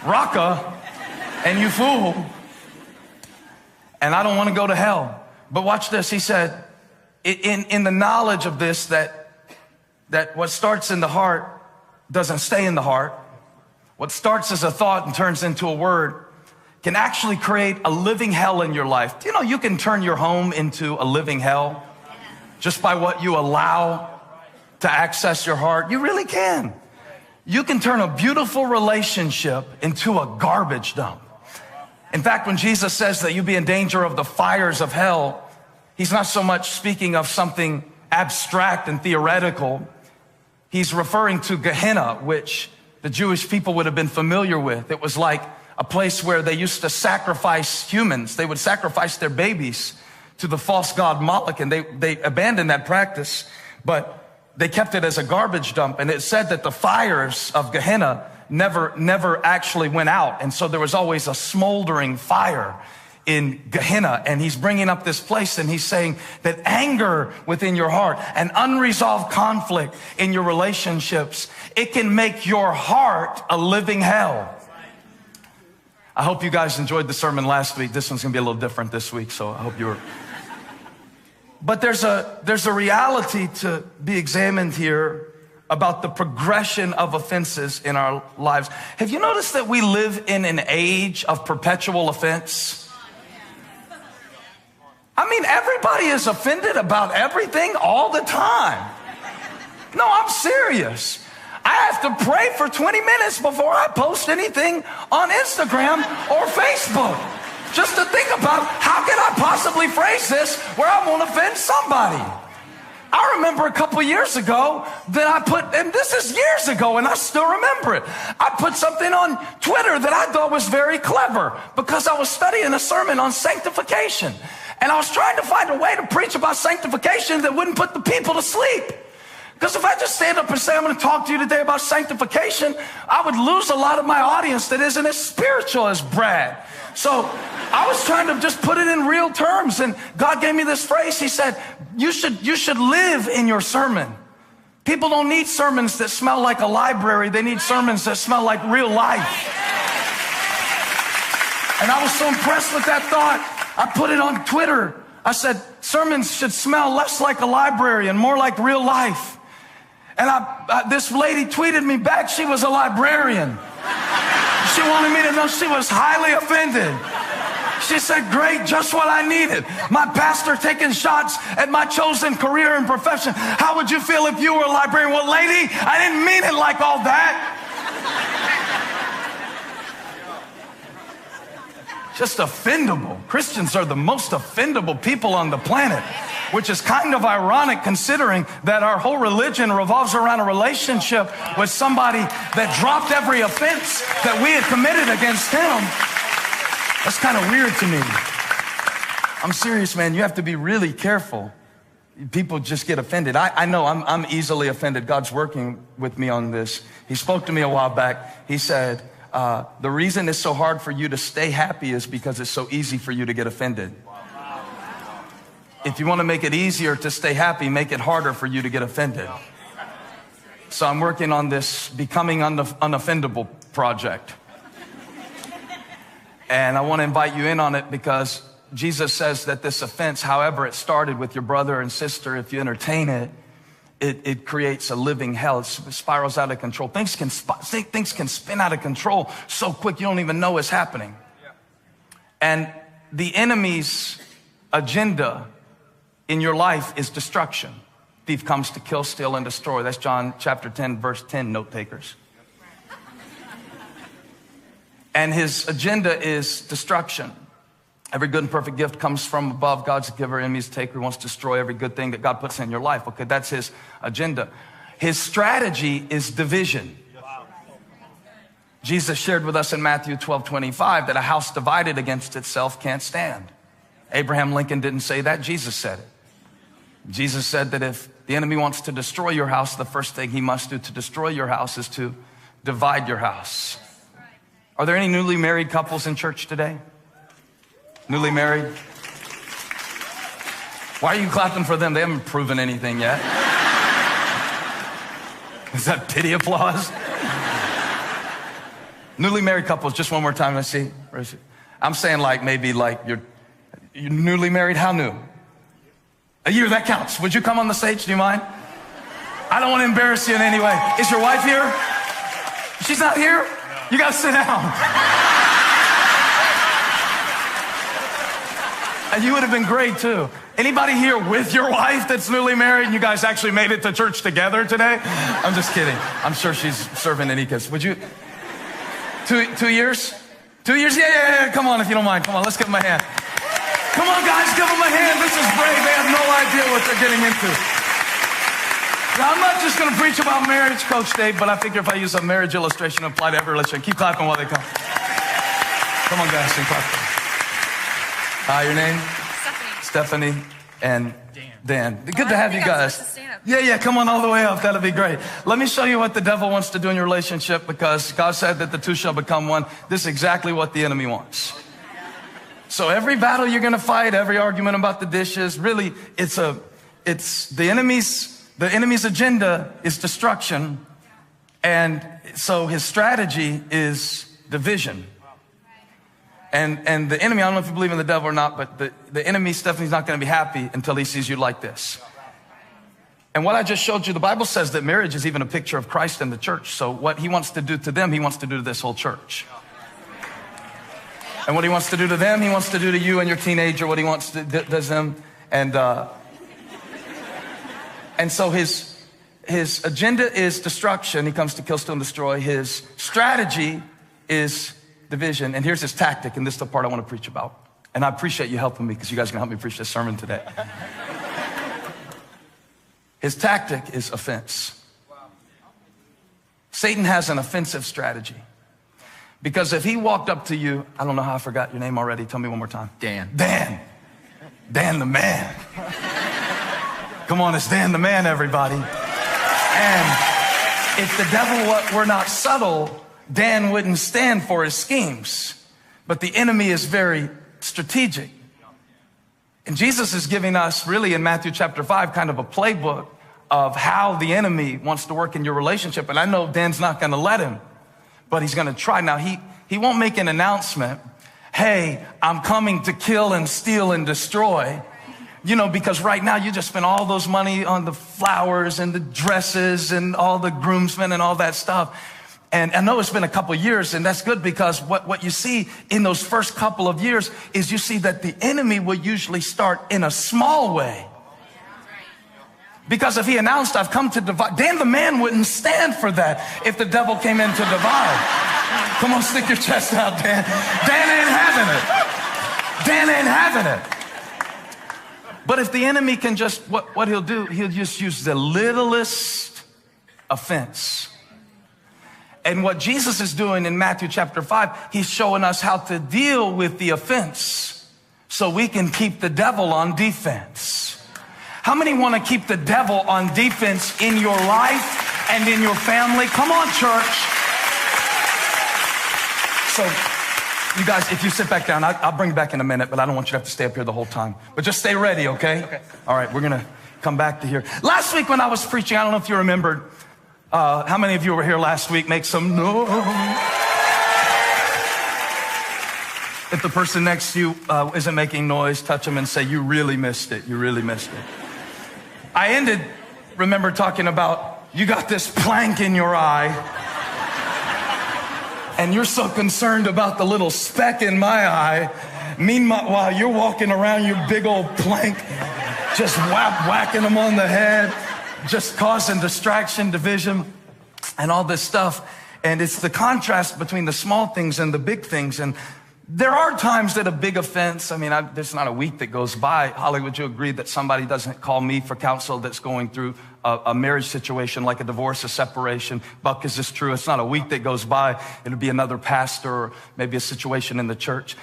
Raka, and you fool. And I don't want to go to hell. But watch this. He said, in the knowledge of this, that what starts in the heart doesn't stay in the heart. What starts as a thought and turns into a word can actually create a living hell in your life. Do you know you can turn your home into a living hell just by what you allow to access your heart? You really can. You can turn a beautiful relationship into a garbage dump. In fact, when Jesus says that you be in danger of the fires of hell, he's not so much speaking of something abstract and theoretical. He's referring to Gehenna, which the Jewish people would have been familiar with. It was like a place where they used to sacrifice humans. They would sacrifice their babies to the false god Moloch, and they abandoned that practice, but they kept it as a garbage dump. And it said that the fires of Gehenna never actually went out. And so there was always a smoldering fire in Gehenna. And he's bringing up this place, and he's saying that anger within your heart and unresolved conflict in your relationships, it can make your heart a living hell. I hope you guys enjoyed the sermon last week. This one's gonna be a little different this week, so I hope you were. But there's a reality to be examined here about the progression of offenses in our lives. Have you noticed that we live in an age of perpetual offense? I mean, everybody is offended about everything all the time. No, I'm serious. I have to pray for 20 minutes before I post anything on Instagram or Facebook, just to think about how can I possibly phrase this where I won't offend somebody. I remember a couple years ago that I put, and this is years ago and I still remember it, I put something on Twitter that I thought was very clever because I was studying a sermon on sanctification. And I was trying to find a way to preach about sanctification that wouldn't put the people to sleep. Because if I just stand up and say, I'm going to talk to you today about sanctification, I would lose a lot of my audience that isn't as spiritual as Brad. So I was trying to just put it in real terms. And God gave me this phrase. He said, you should live in your sermon. People don't need sermons that smell like a library. They need sermons that smell like real life. And I was so impressed with that thought. I put it on Twitter. I said, sermons should smell less like a library and more like real life. And this lady tweeted me back. She was a librarian. She wanted me to know she was highly offended. She said, great, just what I needed. My pastor taking shots at my chosen career and profession. How would you feel if you were a librarian? Well, lady, I didn't mean it like all that. Just offendable. Christians are the most offendable people on the planet, which is kind of ironic considering that our whole religion revolves around a relationship with somebody that dropped every offense that we had committed against him. That's kind of weird to me. I'm serious, man. You have to be really careful. People just get offended. I know I'm easily offended. God's working with me on this. He spoke to me a while back. He said, the reason it's so hard for you to stay happy is because it's so easy for you to get offended. If you want to make it easier to stay happy, make it harder for you to get offended. So I'm working on this becoming unoffendable project. And I want to invite you in on it because Jesus says that this offense, however it started with your brother and sister, if you entertain it, it creates a living hell. It spirals out of control. Things can spin out of control so quick you don't even know it's happening. And the enemy's agenda in your life is destruction. Thief comes to kill, steal, and destroy. That's John chapter 10, verse 10, note takers. And his agenda is destruction. Every good and perfect gift comes from above. God's the giver, enemy's taker. He wants to destroy every good thing that God puts in your life. Okay, that's his agenda. His strategy is division. Jesus shared with us in Matthew 12:25 that a house divided against itself can't stand. Abraham Lincoln didn't say that. Jesus said it. Jesus said that if the enemy wants to destroy your house, the first thing he must do to destroy your house is to divide your house. Are there any newly married couples in church today? Newly married? Why are you clapping for them? They haven't proven anything yet. Is that pity applause? Newly married couples, just one more time. Let's see. I'm saying like maybe like you're newly married. How new? A year, that counts. Would you come on the stage? Do you mind? I don't want to embarrass you in any way. Is your wife here? She's not here? You got to sit down. And you would have been great too. Anybody here with your wife that's newly married and you guys actually made it to church together today? I'm just kidding. I'm sure she's serving in ECAS. Would you? 2 years? 2 years? Yeah. Come on if you don't mind. Come on, let's give them a hand. Come on, guys, give them a hand. This is brave. They have no idea what they're getting into. Now, I'm not just going to preach about marriage, Coach Dave, but I figure if I use a marriage illustration and apply to every relationship, keep clapping while they come. Come on, guys, and clap. Your name? Stephanie and Dan. Good to have you guys. Yeah, come on all the way up. That'll be great. Let me show you what the devil wants to do in your relationship, because God said that the two shall become one. This is exactly what the enemy wants. So every battle you're going to fight, every argument about the dishes, really, it's the enemy's agenda is destruction. And so his strategy is division. And the enemy, I don't know if you believe in the devil or not, but the enemy, Stephanie's not going to be happy until he sees you like this. And what I just showed you, the Bible says that marriage is even a picture of Christ and the church. So what he wants to do to them, he wants to do to this whole church. And what he wants to do to them, he wants to do to you and your teenager, what he wants to does them. And so his agenda is destruction. He comes to kill, steal, and destroy. His strategy is division. And here's his tactic, and this is the part I want to preach about. And I appreciate you helping me, because you guys are going to help me preach this sermon today. His tactic is offense. Satan has an offensive strategy. Because if he walked up to you, I don't know how I forgot your name already. Tell me one more time. Dan the man. Come on, it's Dan the man, everybody. And if the devil were not subtle, Dan wouldn't stand for his schemes. But the enemy is very strategic. And Jesus is giving us, really in Matthew chapter 5, kind of a playbook of how the enemy wants to work in your relationship. And I know Dan's not going to let him, but he's going to try. Now, he won't make an announcement, hey, I'm coming to kill and steal and destroy. You know, because right now you just spend all those money on the flowers and the dresses and all the groomsmen and all that stuff. And I know it's been a couple of years, and that's good, because what you see in those first couple of years is you see that the enemy will usually start in a small way. Because if he announced, I've come to divide, Dan the man wouldn't stand for that if the devil came in to divide. Come on, stick your chest out, Dan. Dan ain't having it. Dan ain't having it. But if the enemy can just, what he'll do, he'll just use the littlest offense. And what Jesus is doing in Matthew chapter 5, he's showing us how to deal with the offense so we can keep the devil on defense. How many want to keep the devil on defense in your life and in your family? Come on, church. So, you guys, if you sit back down, I'll bring back in a minute, but I don't want you to have to stay up here the whole time. But just stay ready, okay? Okay. All right, we're going to come back to here. Last week when I was preaching, I don't know if you remembered, how many of you were here last week? Make some noise. If the person next to you isn't making noise, touch them and say, you really missed it. You really missed it. I remember talking about, you got this plank in your eye, and you're so concerned about the little speck in my eye. Meanwhile, you're walking around your big old plank, just whacking them on the head, just causing distraction, division, and all this stuff. And it's the contrast between the small things and the big things. And there are times that a big offense, there's not a week that goes by, Holly, would you agree, that somebody doesn't call me for counsel that's going through a marriage situation like a divorce, a separation? Buck, is this true? It's not a week that goes by. It'll be another pastor or maybe a situation in the church.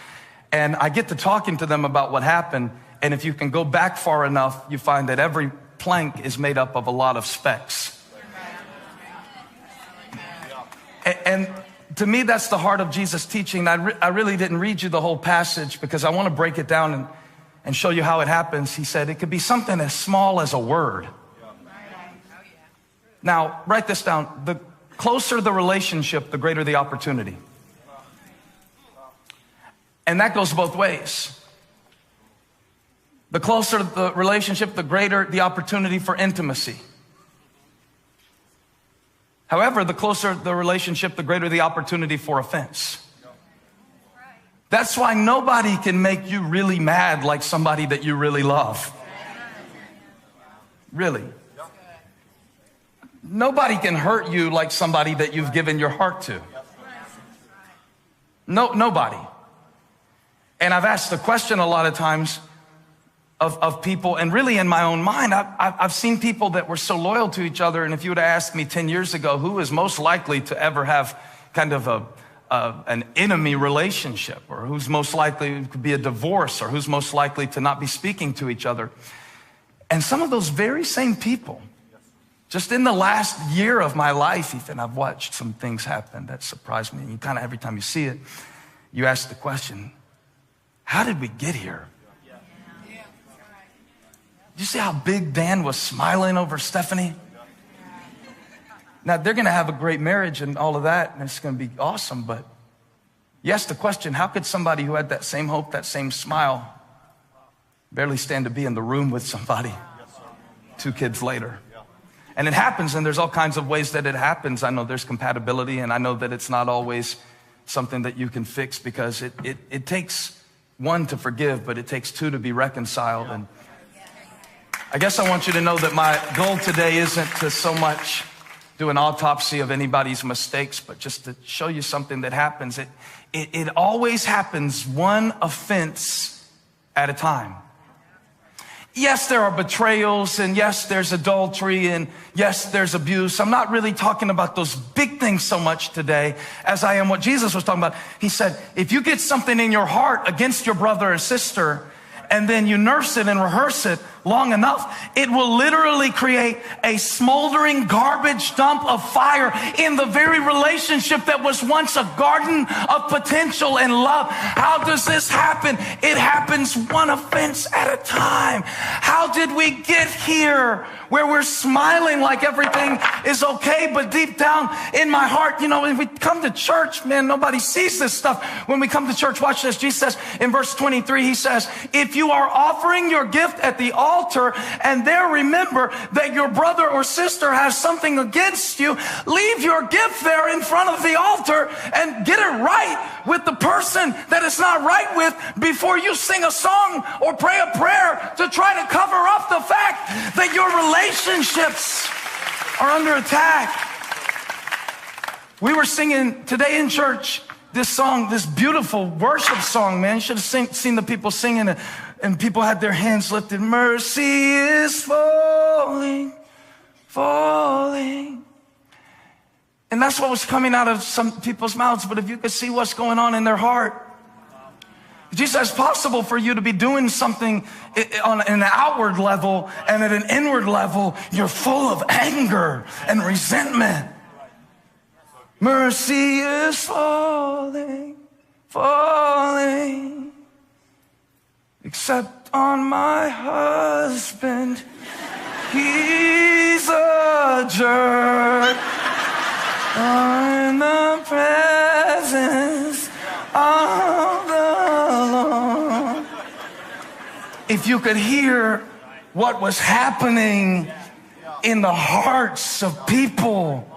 And I get to talking to them about what happened. And if you can go back far enough, you find that every plank is made up of a lot of specks. And to me, that's the heart of Jesus' teaching. I really didn't read you the whole passage because I want to break it down and show you how it happens. He said it could be something as small as a word. Now, write this down. The closer the relationship, the greater the opportunity. And that goes both ways. The closer the relationship, the greater the opportunity for intimacy. However, the closer the relationship, the greater the opportunity for offense. That's why nobody can make you really mad like somebody that you really love. Really. Nobody can hurt you like somebody that you've given your heart to. Nobody. And I've asked the question a lot of times of people, and really in my own mind, I've seen people that were so loyal to each other, and if you would have asked me 10 years ago, who is most likely to ever have kind of an enemy relationship, or who's most likely to be a divorce, or who's most likely to not be speaking to each other. And some of those very same people, just in the last year of my life, Ethan, I've watched some things happen that surprised me. And you kind of, every time you see it, you ask the question, how did we get here? Did you see how big Dan was smiling over Stephanie? Now, they're going to have a great marriage and all of that, and it's going to be awesome, but you ask the question, how could somebody who had that same hope, that same smile, barely stand to be in the room with somebody 2 kids later? And it happens, and there's all kinds of ways that it happens. I know there's compatibility, and I know that it's not always something that you can fix, because it takes 1 to forgive, but it takes 2 to be reconciled. And I guess I want you to know that my goal today isn't to so much do an autopsy of anybody's mistakes, but just to show you something that happens. It always happens 1 offense at a time. Yes, there are betrayals, and yes, there's adultery, and yes, there's abuse. I'm not really talking about those big things so much today as I am what Jesus was talking about. He said, if you get something in your heart against your brother or sister, and then you nurse it and rehearse it long enough, it will literally create a smoldering garbage dump of fire in the very relationship that was once a garden of potential and love. How does this happen? It happens 1 offense at a time. How did we get here where we're smiling like everything is okay, but deep down in my heart, you know, when we come to church, man, nobody sees this stuff. When we come to church, watch this. Jesus says in verse 23, he says, if you are offering your gift at the altar and there remember that your brother or sister has something against you, leave your gift there in front of the altar and get it right with the person that it's not right with before you sing a song or pray a prayer to try to cover up the fact that your relationships are under attack. We were singing today in church this song, this beautiful worship song, man. You should have seen the people singing it, and people had their hands lifted. Mercy is falling, falling. And that's what was coming out of some people's mouths. But if you could see what's going on in their heart, Jesus says it's possible for you to be doing something on an outward level, and at an inward level, you're full of anger and resentment. Mercy is falling, falling, except on my husband. He's a jerk. In the presence of the Lord. If you could hear what was happening in the hearts of people,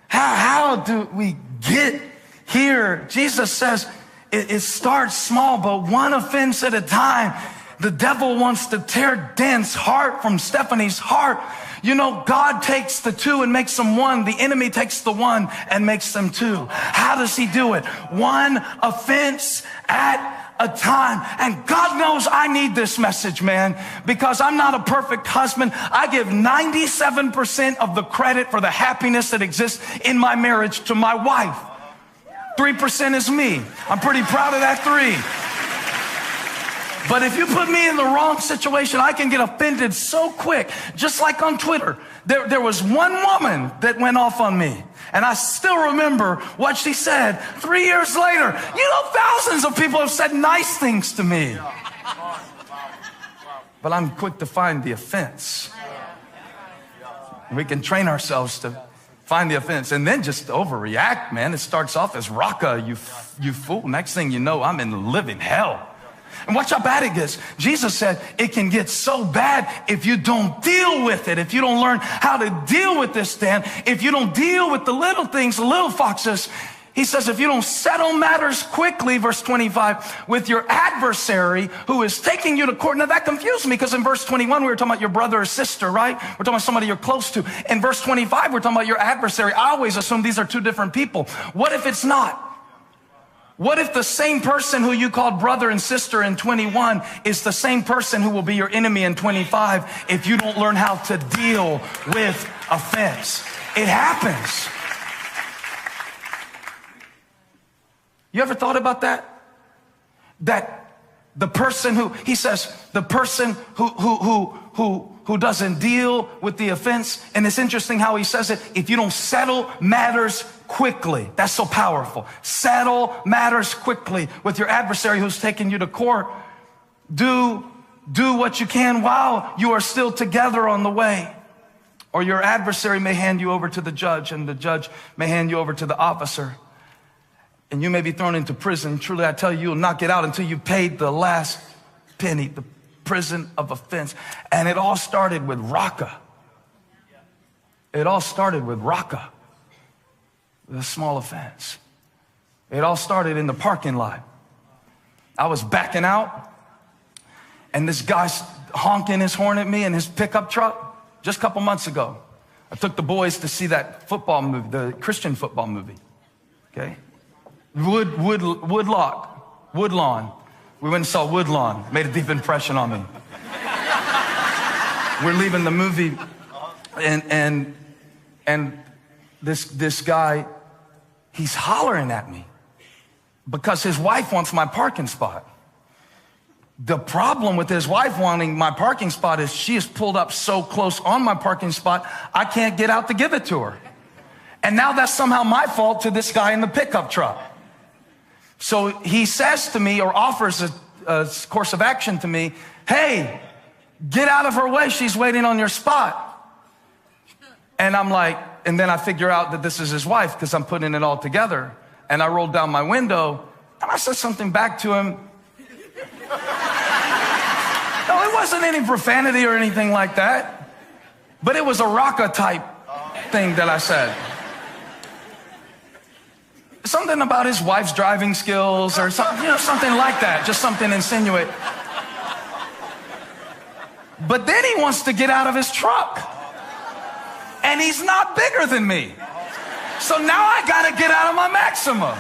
how do we get here? Jesus says it starts small, but 1 offense at a time. The devil wants to tear Dan's heart from Stephanie's heart. You know, God takes the 2 and makes them 1. The enemy takes the 1 and makes them 2. How does he do it? 1 offense at a time. And God knows I need this message, man, because I'm not a perfect husband. I give 97% of the credit for the happiness that exists in my marriage to my wife. 3% is me. I'm pretty proud of that 3. But if you put me in the wrong situation, I can get offended so quick. Just like on Twitter, there was 1 woman that went off on me. And I still remember what she said 3 years later. You know, thousands of people have said nice things to me. But I'm quick to find the offense. We can train ourselves to Find the offense and then just overreact, man. It starts off as raka, you fool. Next thing you know, I'm in living hell. And watch how bad it gets. Jesus said it can get so bad if you don't deal with it. If you don't learn how to deal with this, Dan, if you don't deal with the little things, the little foxes, he says, if you don't settle matters quickly, verse 25, with your adversary who is taking you to court. Now that confused me because in verse 21, we were talking about your brother or sister, right? We're talking about somebody you're close to. In verse 25, we're talking about your adversary. I always assume these are two different people. What if it's not? What if the same person who you called brother and sister in 21 is the same person who will be your enemy in 25 if you don't learn how to deal with offense? It happens. You ever thought about that? That the person who, he says, the person who doesn't deal with the offense, and it's interesting how he says it, if you don't settle matters quickly. That's so powerful. Settle matters quickly with your adversary who's taking you to court. Do what you can while you are still together on the way. Or your adversary may hand you over to the judge, and the judge may hand you over to the officer. And you may be thrown into prison. Truly, I tell you, you'll not get out until you paid the last penny, the prison of offense. And it all started with raka. It all started with raka, the small offense. It all started in the parking lot. I was backing out, and this guy's honking his horn at me in his pickup truck just a couple months ago. I took the boys to see that football movie, the Christian football movie. Okay? Woodlawn. We went and saw Woodlawn. Made a deep impression on me. We're leaving the movie, and this guy, he's hollering at me because his wife wants my parking spot. The problem with his wife wanting my parking spot is she is pulled up so close on my parking spot, I can't get out to give it to her. And now that's somehow my fault to this guy in the pickup truck. So he says to me, or offers a course of action to me, hey, get out of her way. She's waiting on your spot. And I'm like, and then I figure out that this is his wife because I'm putting it all together. And I rolled down my window and I said something back to him. No, it wasn't any profanity or anything like that, but it was a raka type thing that I said. Something about his wife's driving skills or something, something like that. Just something insinuate. But then he wants to get out of his truck. And he's not bigger than me. So now I gotta get out of my Maxima.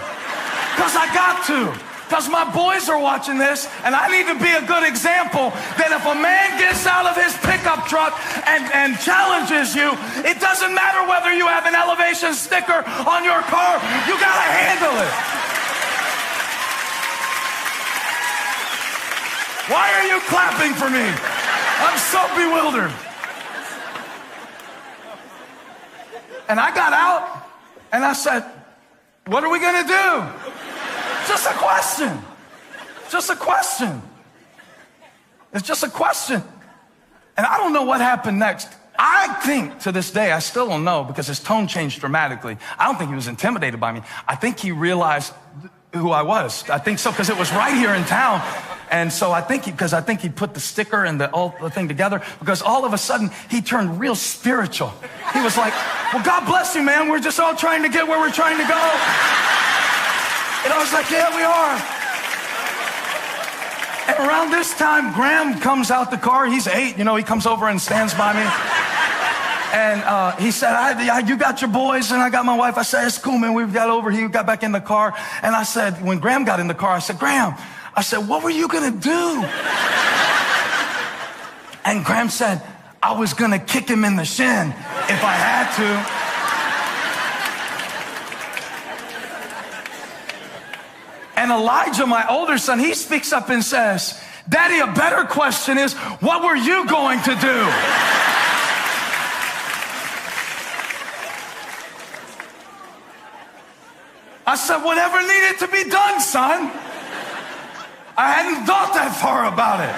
Because I got to. Because my boys are watching this, and I need to be a good example that if a man gets out of his pickup truck and challenges you, it doesn't matter whether you have an elevation sticker on your car, you gotta handle it. Why are you clapping for me? I'm so bewildered. And I got out, and I said, what are we gonna do? Just a question. Just a question. It's just a question. And I don't know what happened next. I think to this day, I still don't know because his tone changed dramatically. I don't think he was intimidated by me. I think he realized who I was. I think so because it was right here in town. And so I think he put the sticker and the thing together because all of a sudden he turned real spiritual. He was like, well, God bless you, man. We're just all trying to get where we're trying to go. And I was like, yeah, we are. And around this time, Graham comes out the car. He's 8, he comes over and stands by me. And he said, you got your boys and I got my wife. I said, it's cool, man. We got over here. We got back in the car. And I said, when Graham got in the car, I said, Graham, what were you going to do? And Graham said, I was going to kick him in the shin if I had to. And Elijah, my older son, he speaks up and says, Daddy, a better question is, what were you going to do? I said, whatever needed to be done, son. I hadn't thought that far about it.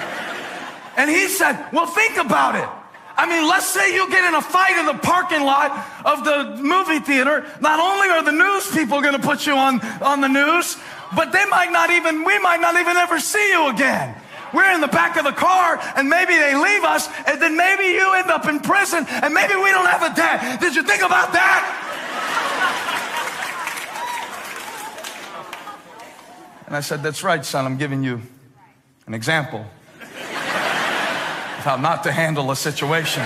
And he said, well, think about it. I mean, let's say you get in a fight in the parking lot of the movie theater. Not only are the news people going to put you on the news, but we might not even ever see you again. We're in the back of the car, and maybe they leave us, and then maybe you end up in prison, and maybe we don't have a dad. Did you think about that? And I said, that's right, son. I'm giving you an example of how not to handle a situation.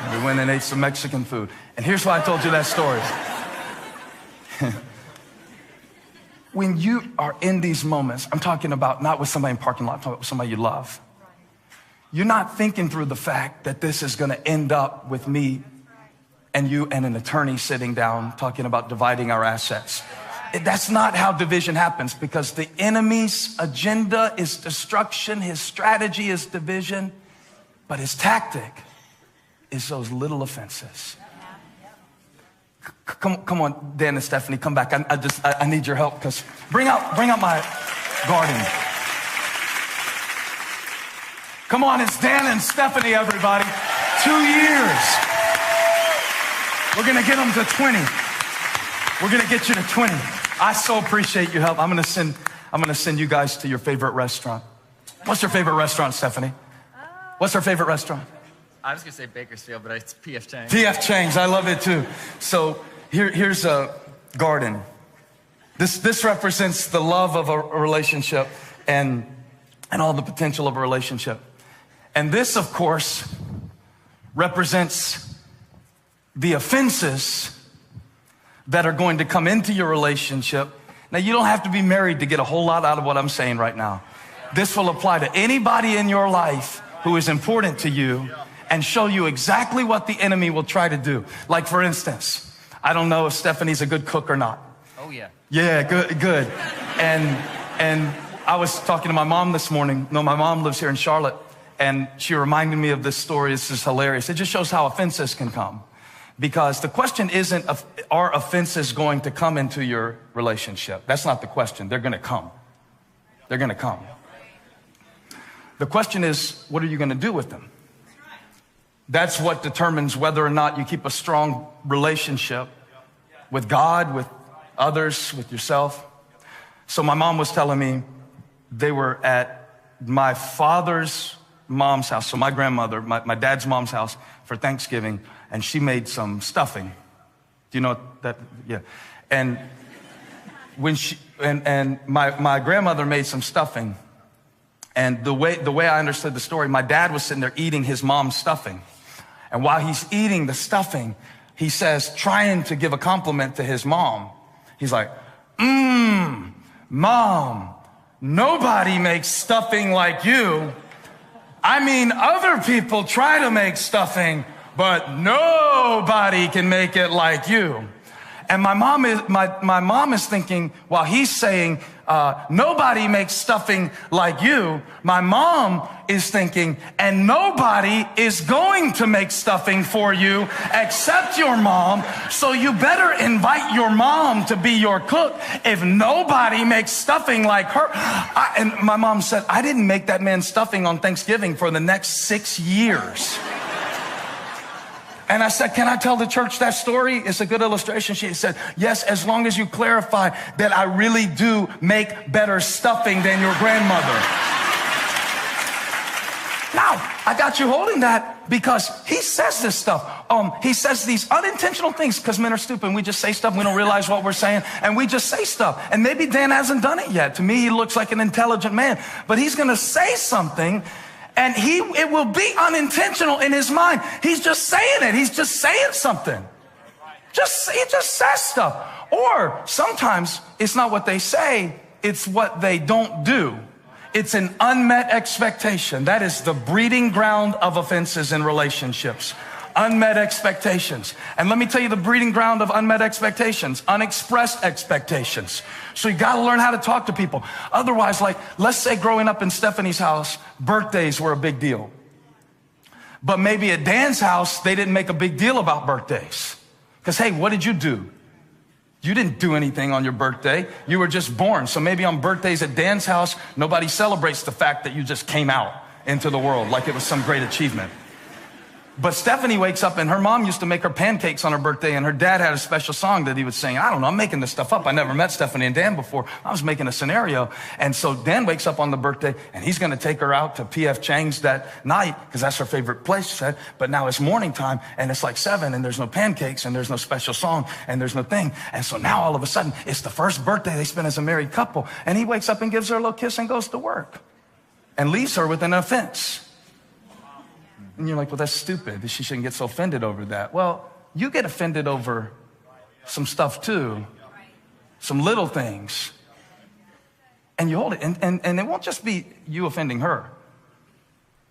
And we went and ate some Mexican food. And here's why I told you that story. When you are in these moments, I'm talking about not with somebody in the parking lot, I'm talking about with somebody you love. You're not thinking through the fact that this is going to end up with me and you and an attorney sitting down talking about dividing our assets. That's not how division happens, because the enemy's agenda is destruction. His strategy is division, but his tactic is those little offenses. Come on, Dan and Stephanie, come back. I need your help, because bring out my garden. Come on, it's Dan and Stephanie, everybody. 2 years. We're gonna get them to 20. We're gonna get you to 20. I so appreciate your help. I'm gonna send you guys to your favorite restaurant. What's your favorite restaurant, Stephanie? What's her favorite restaurant? I was gonna say Bakersfield, but it's P.F. Chang's. P.F. Chang's, I love it too. So here's a garden. This represents the love of a relationship and all the potential of a relationship. And this, of course, represents the offenses that are going to come into your relationship. Now, you don't have to be married to get a whole lot out of what I'm saying right now. This will apply to anybody in your life who is important to you and show you exactly what the enemy will try to do. Like, for instance, I don't know if Stephanie's a good cook or not. Oh, yeah. Yeah, good. And I was talking to my mom this morning. No, my mom lives here in Charlotte, and she reminded me of this story. This is hilarious. It just shows how offenses can come. Because the question isn't, are offenses going to come into your relationship? That's not the question. They're going to come. They're going to come. The question is, what are you going to do with them? That's what determines whether or not you keep a strong relationship with God, with others, with yourself. So my mom was telling me they were at my father's mom's house, so my grandmother, my dad's mom's house for Thanksgiving, and she made some stuffing. Do you know that? Yeah. And when my grandmother made some stuffing, and the way I understood the story, my dad was sitting there eating his mom's stuffing. And while he's eating the stuffing, he says, trying to give a compliment to his mom, he's like, Mom, nobody makes stuffing like you. I mean, other people try to make stuffing, but nobody can make it like you. And my mom is thinking, while he's saying, nobody makes stuffing like you, my mom is thinking, and nobody is going to make stuffing for you except your mom, so you better invite your mom to be your cook if nobody makes stuffing like her. And my mom said, I didn't make that man stuffing on Thanksgiving for the next 6 years. And I said, can I tell the church that story? It's a good illustration. She said, yes, as long as you clarify that I really do make better stuffing than your grandmother. Now, I got you holding that because he says this stuff. He says these unintentional things because men are stupid. And we just say stuff. We don't realize what we're saying. And we just say stuff. And maybe Dan hasn't done it yet. To me, he looks like an intelligent man. But he's going to say something. And it will be unintentional in his mind. He's just saying it. He's just saying something. He just says stuff. Or sometimes it's not what they say, it's what they don't do. It's an unmet expectation. That is the breeding ground of offenses in relationships. Unmet expectations. And let me tell you the breeding ground of unmet expectations, unexpressed expectations. So you got to learn how to talk to people. Otherwise, like, let's say growing up in Stephanie's house, birthdays were a big deal. But maybe at Dan's house, they didn't make a big deal about birthdays. Because, hey, what did you do? You didn't do anything on your birthday. You were just born. So maybe on birthdays at Dan's house, nobody celebrates the fact that you just came out into the world like it was some great achievement. But Stephanie wakes up and her mom used to make her pancakes on her birthday, and her dad had a special song that he would sing. I don't know, I'm making this stuff up. I never met Stephanie and Dan before. I was making a scenario. And so Dan wakes up on the birthday and he's going to take her out to P.F. Chang's that night because that's her favorite place, she said. But now it's morning time and it's like 7 and there's no pancakes and there's no special song and there's no thing. And so now all of a sudden it's the first birthday they spend as a married couple. And he wakes up and gives her a little kiss and goes to work and leaves her with an offense. And you're like, well, that's stupid. She shouldn't get so offended over that. Well, you get offended over some stuff too, some little things. And you hold it. And it won't just be you offending her.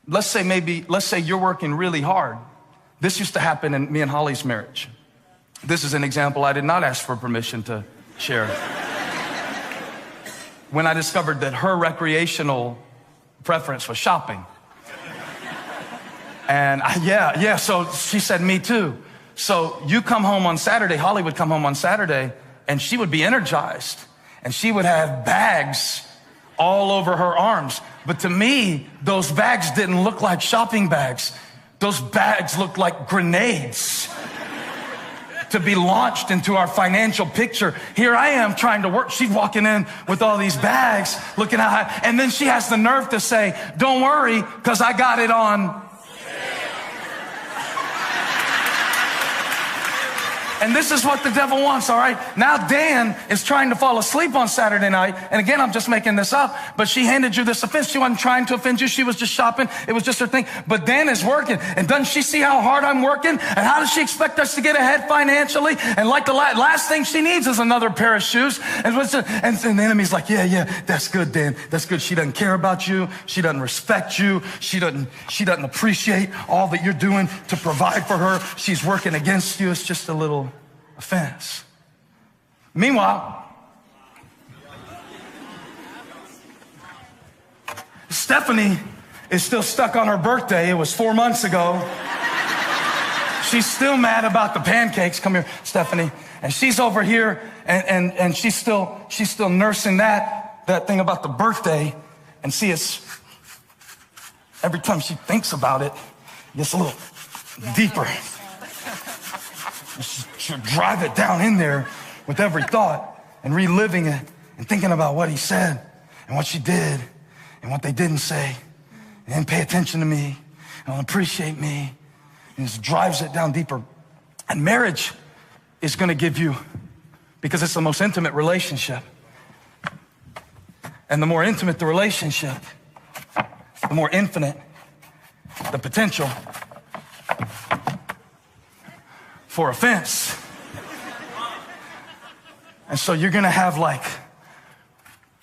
Let's say you're working really hard. This used to happen in me and Holly's marriage. This is an example I did not ask for permission to share. When I discovered that her recreational preference was shopping. And so she said, me too. So you come home on Saturday, Holly would come home on Saturday, and she would be energized. And she would have bags all over her arms. But to me, those bags didn't look like shopping bags. Those bags looked like grenades to be launched into our financial picture. Here I am trying to work. She's walking in with all these bags, looking how high. And then she has the nerve to say, don't worry, because I got it on. And this is what the devil wants, all right? Now Dan is trying to fall asleep on Saturday night. And again, I'm just making this up, but she handed you this offense. She wasn't trying to offend you. She was just shopping. It was just her thing. But Dan is working. And doesn't she see how hard I'm working? And how does she expect us to get ahead financially? And like the last thing she needs is another pair of shoes. And the enemy's like, yeah, that's good, Dan. That's good. She doesn't care about you. She doesn't respect you. She doesn't appreciate all that you're doing to provide for her. She's working against you. It's just a little offense. Meanwhile, Stephanie is still stuck on her birthday. It was 4 months ago. She's still mad about the pancakes. Come here, Stephanie. And she's over here and she's still nursing that thing about the birthday. And see, it's every time she thinks about it, it gets a little deeper. She'll drive it down in there with every thought and reliving it and thinking about what he said and what she did and what they didn't say and didn't pay attention to me and don't appreciate me, and just drives it down deeper. And marriage is going to give you, because it's the most intimate relationship, and the more intimate the relationship, the more infinite the potential for offense. And so you're going to have like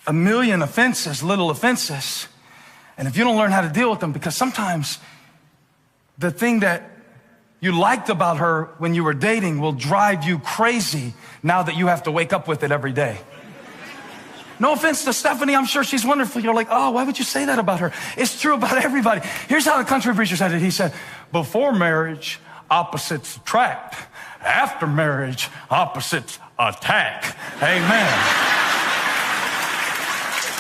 a million offenses, little offenses. And if you don't learn how to deal with them, because sometimes the thing that you liked about her when you were dating will drive you crazy now that you have to wake up with it every day. No offense to Stephanie, I'm sure she's wonderful. You're like, oh, why would you say that about her? It's true about everybody. Here's how the country preacher said it. He said, before marriage, opposites attract. After marriage, opposites attack. Amen.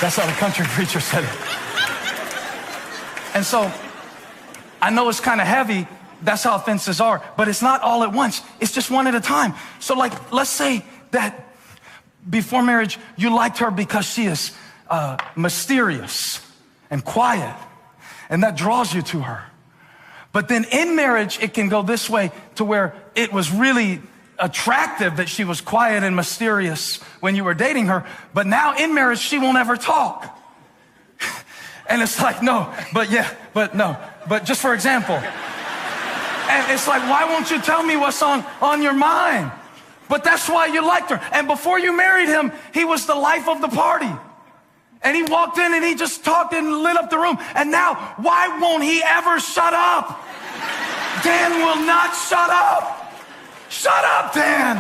That's how the country preacher said it. And so, I know it's kind of heavy. That's how offenses are. But it's not all at once. It's just one at a time. So like, let's say that before marriage, you liked her because she is mysterious and quiet. And that draws you to her. But then in marriage, it can go this way to where it was really attractive that she was quiet and mysterious when you were dating her. But now in marriage, she won't ever talk. And it's like, no, but yeah, but no. But just for example. And it's like, why won't you tell me what's on your mind? But that's why you liked her. And before you married him, he was the life of the party. And he walked in and he just talked and lit up the room. And now, why won't he ever shut up? Dan will not shut up. Shut up, Dan.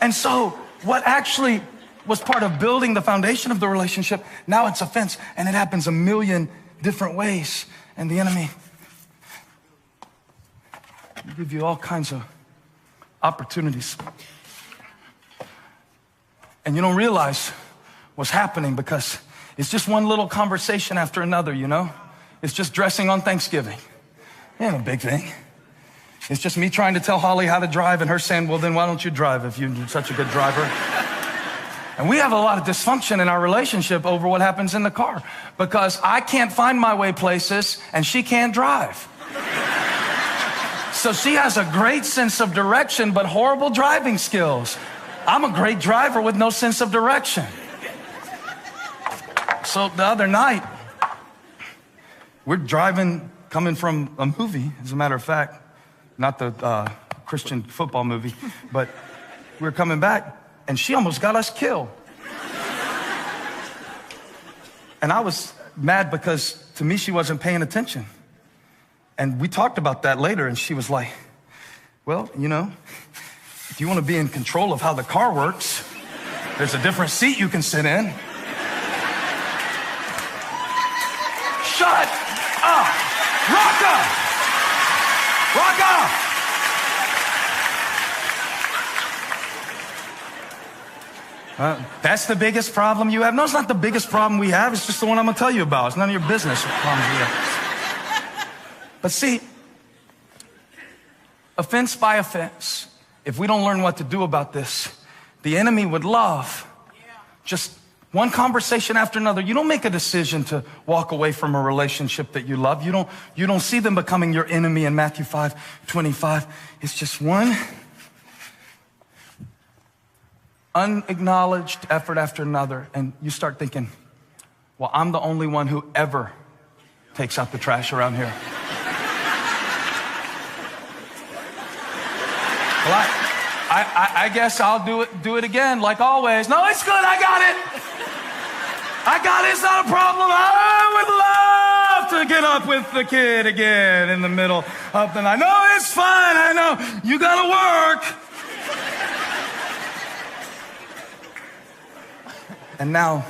And so what actually was part of building the foundation of the relationship, now it's offense. And it happens a million different ways. And the enemy will give you all kinds of opportunities. And you don't realize what's happening because it's just one little conversation after another, you know? It's just dressing on Thanksgiving. It ain't a big thing. It's just me trying to tell Holly how to drive and her saying, well, then why don't you drive if you're such a good driver? And we have a lot of dysfunction in our relationship over what happens in the car because I can't find my way places and she can't drive. So she has a great sense of direction, but horrible driving skills. I'm a great driver with no sense of direction. So the other night, we're driving, coming from a movie, as a matter of fact, not the Christian football movie, but we were coming back and she almost got us killed. And I was mad because to me, she wasn't paying attention. And we talked about that later and she was like, well, you know, if you want to be in control of how the car works, there's a different seat you can sit in. Shut up! Rock up! Rock up! That's the biggest problem you have? No, it's not the biggest problem we have. It's just the one I'm going to tell you about. It's none of your business what problems we have. But see, offense by offense, if we don't learn what to do about this, the enemy would love just one conversation after another. You don't make a decision to walk away from a relationship that you love. You don't see them becoming your enemy in Matthew 5:25. It's just one unacknowledged effort after another. And you start thinking, well, I'm the only one who ever takes out the trash around here. Well, I guess I'll do it again, like always. No, it's good. I got it. It's not a problem. I would love to get up with the kid again in the middle of the night. No, it's fine. I know. You got to work. And now,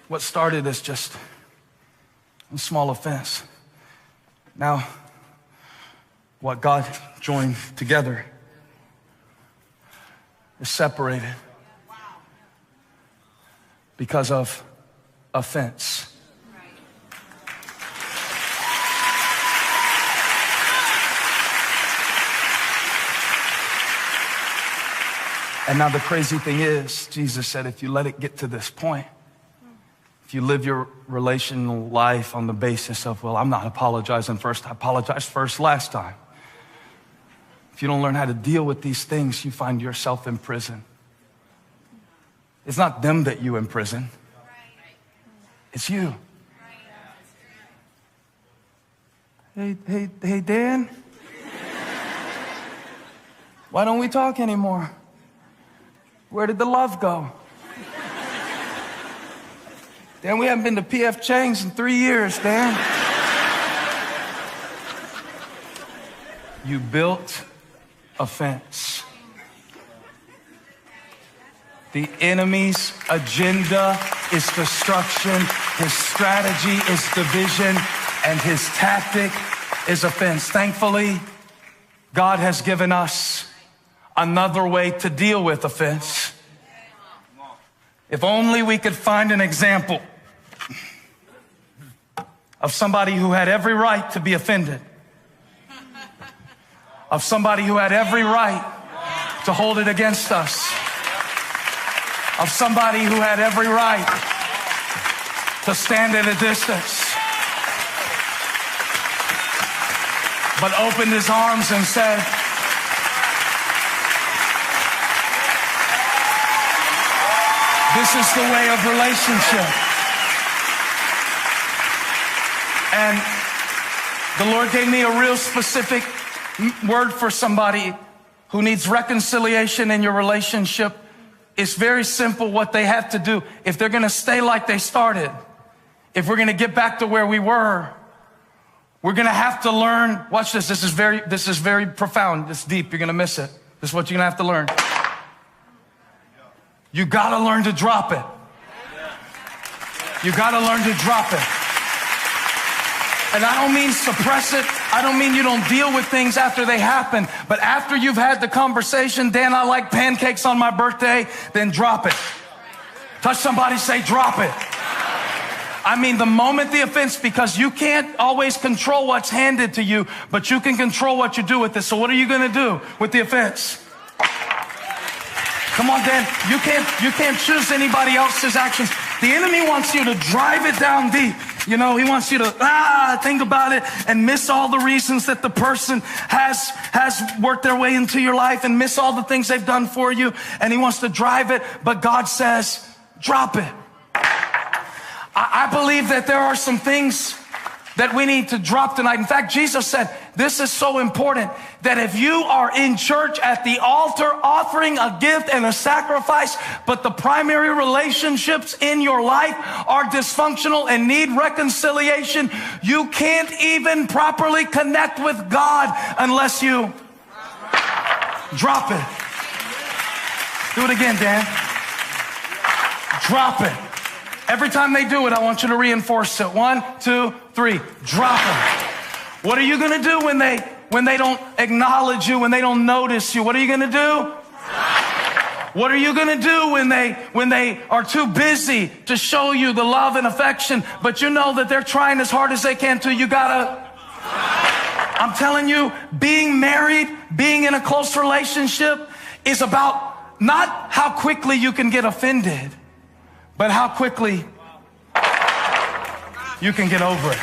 what started as just a small offense, now what God joined together is separated because of offense. And now the crazy thing is, Jesus said, if you let it get to this point, if you live your relational life on the basis of, well, I'm not apologizing first, I apologized first last time. If you don't learn how to deal with these things, you find yourself in prison. It's not them that you imprison. It's you. Hey, Dan? Why don't we talk anymore? Where did the love go? Dan, we haven't been to P.F. Chang's in 3 years, Dan. You built offense. The enemy's agenda is destruction. His strategy is division. And his tactic is offense. Thankfully, God has given us another way to deal with offense. If only we could find an example of somebody who had every right to be offended, of somebody who had every right to hold it against us, of somebody who had every right to stand at a distance, but opened his arms and said, this is the way of relationship. And the Lord gave me a real specific word for somebody who needs reconciliation in your relationship. It's very simple what they have to do. If they're going to stay like they started, if we're going to get back to where we were, we're going to have to learn. Watch this. This is very profound. It's deep. You're going to miss it. This is what you're going to have to learn. You got to learn to drop it. You got to learn to drop it. And I don't mean suppress it. I don't mean you don't deal with things after they happen. But after you've had the conversation, Dan, I like pancakes on my birthday, then drop it. Touch somebody, say drop it. I mean the moment the offense, because you can't always control what's handed to you, but you can control what you do with it. So what are you going to do with the offense? Come on, Dan. You can't choose anybody else's actions. The enemy wants you to drive it down deep. You know, he wants you to think about it and miss all the reasons that the person has worked their way into your life and miss all the things they've done for you. And he wants to drive it. But God says, drop it. I believe that there are some things that we need to drop tonight. In fact, Jesus said, this is so important, that if you are in church at the altar offering a gift and a sacrifice, but the primary relationships in your life are dysfunctional and need reconciliation, you can't even properly connect with God unless you drop it. Do it again, Dan. Drop it. Every time they do it, I want you to reinforce it. 1, 2, 3, drop it. What are you going to do when they don't acknowledge you, when they don't notice you? What are you going to do? What are you going to do when they are too busy to show you the love and affection, but you know that they're trying as hard as they can to? You gotta. I'm telling you, being married, being in a close relationship is about not how quickly you can get offended, but how quickly you can get over it.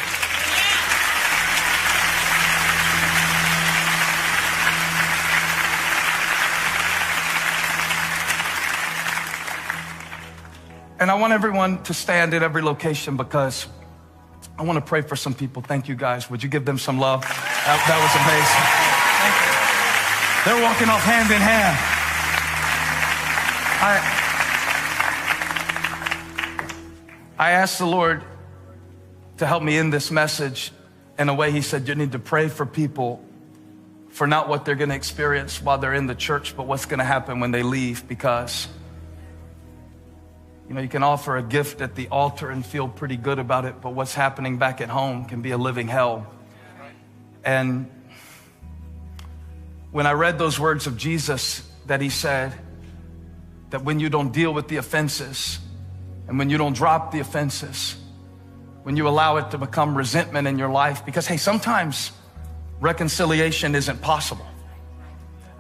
And I want everyone to stand at every location because I want to pray for some people. Thank you, guys. Would you give them some love? That was amazing. They're walking off hand in hand. I asked the Lord to help me in this message in a way. He said, you need to pray for people for not what they're going to experience while they're in the church, but what's going to happen when they leave. Because, you know, you can offer a gift at the altar and feel pretty good about it, but what's happening back at home can be a living hell. And when I read those words of Jesus that he said that when you don't deal with the offenses, and when you don't drop the offenses, when you allow it to become resentment in your life, because, hey, sometimes reconciliation isn't possible.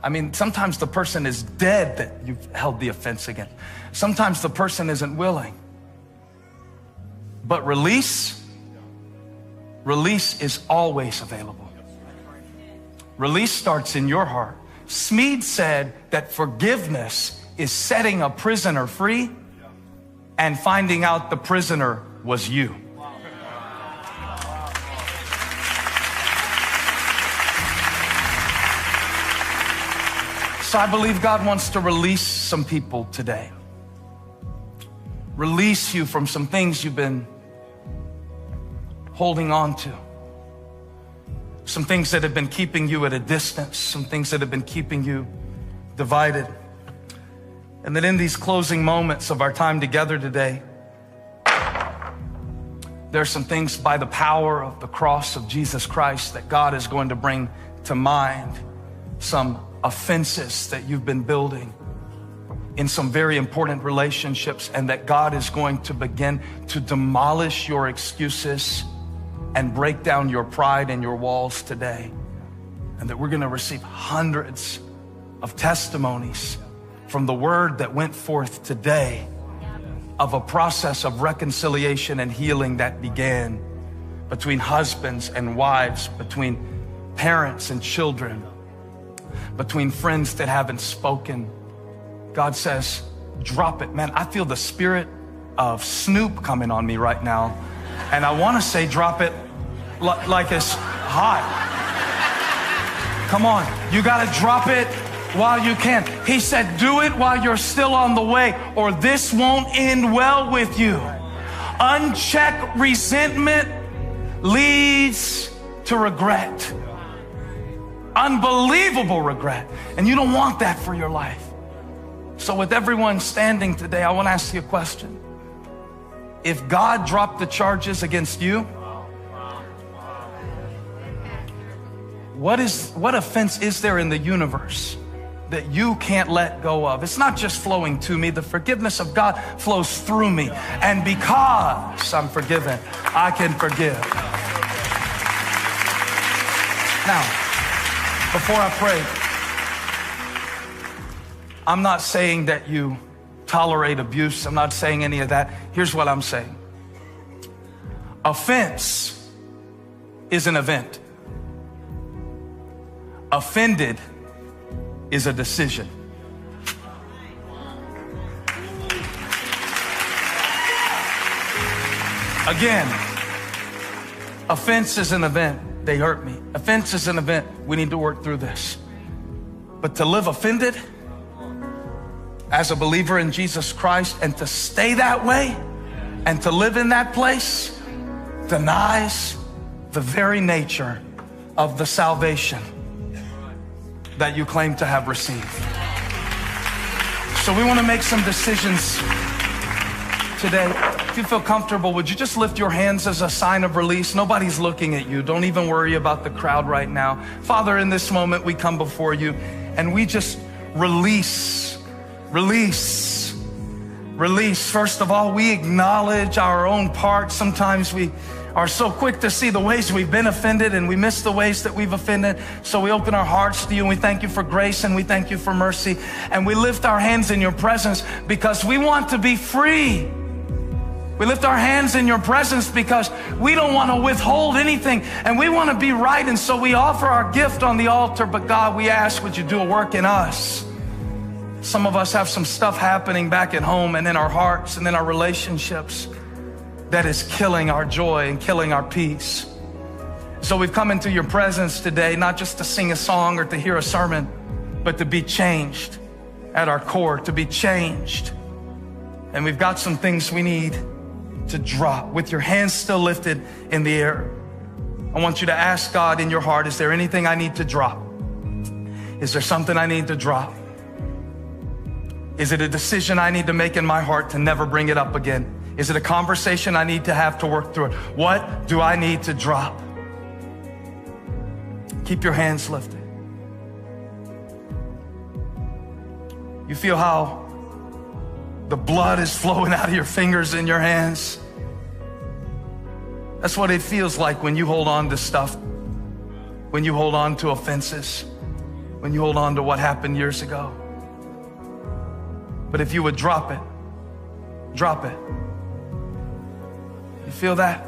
I mean, sometimes the person is dead that you've held the offense against. Sometimes the person isn't willing. But release is always available. Release starts in your heart. Smead said that forgiveness is setting a prisoner free and finding out the prisoner was you. So I believe God wants to release some people today. Release you from some things you've been holding on to. Some things that have been keeping you at a distance. Some things that have been keeping you divided. And that in these closing moments of our time together today, there are some things by the power of the cross of Jesus Christ that God is going to bring to mind. Some offenses that you've been building in some very important relationships, and that God is going to begin to demolish your excuses and break down your pride and your walls today. And that we're going to receive hundreds of testimonies from the word that went forth today of a process of reconciliation and healing that began between husbands and wives, between parents and children, between friends that haven't spoken. God says, drop it. Man, I feel the spirit of Snoop coming on me right now. And I want to say drop it like it's hot. Come on, you got to drop it while you can. He said, do it while you're still on the way, or this won't end well with you. Unchecked resentment leads to regret. Unbelievable regret. And you don't want that for your life. So with everyone standing today, I want to ask you a question. If God dropped the charges against you, what offense is there in the universe that you can't let go of? It's not just flowing to me. The forgiveness of God flows through me. And because I'm forgiven, I can forgive. Now, before I pray, I'm not saying that you tolerate abuse. I'm not saying any of that. Here's what I'm saying. Offense is an event. Offended is a decision. Again, offense is an event. They hurt me. Offense is an event. We need to work through this. But to live offended as a believer in Jesus Christ and to stay that way and to live in that place denies the very nature of the salvation that you claim to have received. So we want to make some decisions today. If you feel comfortable, would you just lift your hands as a sign of release? Nobody's looking at you. Don't even worry about the crowd right now. Father, in this moment, we come before you and we just release. First of all, we acknowledge our own part. Sometimes we are so quick to see the ways we've been offended and we miss the ways that we've offended. So we open our hearts to you and we thank you for grace and we thank you for mercy. And we lift our hands in your presence because we want to be free. We lift our hands in your presence because we don't want to withhold anything and we want to be right. And so we offer our gift on the altar. But God, we ask, would you do a work in us? Some of us have some stuff happening back at home and in our hearts and in our relationships that is killing our joy and killing our peace. So we've come into your presence today, not just to sing a song or to hear a sermon, but to be changed at our core, to be changed. And we've got some things we need to drop. With your hands still lifted in the air, I want you to ask God in your heart, is there anything I need to drop? Is there something I need to drop? Is it a decision I need to make in my heart to never bring it up again? Is it a conversation I need to have to work through it? What do I need to drop? Keep your hands lifted. You feel how the blood is flowing out of your fingers and your hands? That's what it feels like when you hold on to stuff, when you hold on to offenses, when you hold on to what happened years ago. But if you would drop it, drop it. You feel that?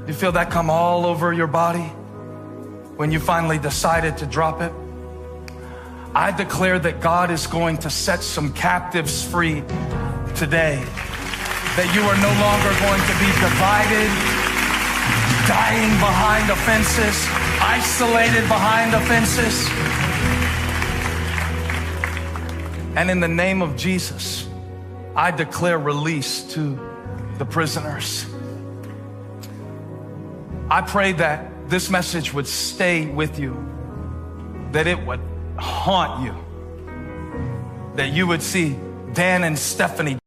You feel that come all over your body when you finally decided to drop it? I declare that God is going to set some captives free today. That you are no longer going to be divided, dying behind offenses, isolated behind offenses. And in the name of Jesus, I declare release to the prisoners. I pray that this message would stay with you, that it would haunt you, that you would see Dan and Stephanie